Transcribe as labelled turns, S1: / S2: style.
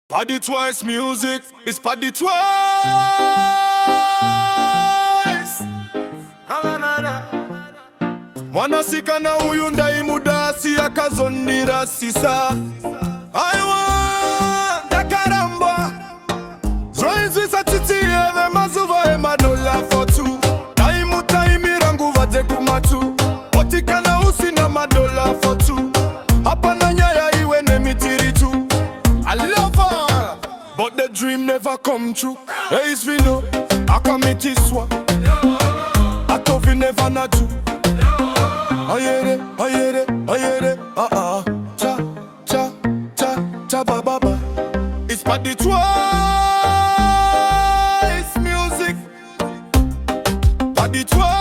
S1: Paddy twice music, it's Paddy twice. Wanasika na huyu ndai mudasi akazondira sisa. I want the caramba. Joins with a titi eve mazuva e MaDollar for two. Taimu rangu vate kumatu. Otika na usi na MaDollar for two. Hapa na nyaya iwe ne mitiri tu. I love her, but the dream never come true. Hey, it's Vino, akamitiswa. Atovi never na do. Ayere, cha, cha, cha, cha, ba, ba, ba. It's Paddy twice music. Paddy twice.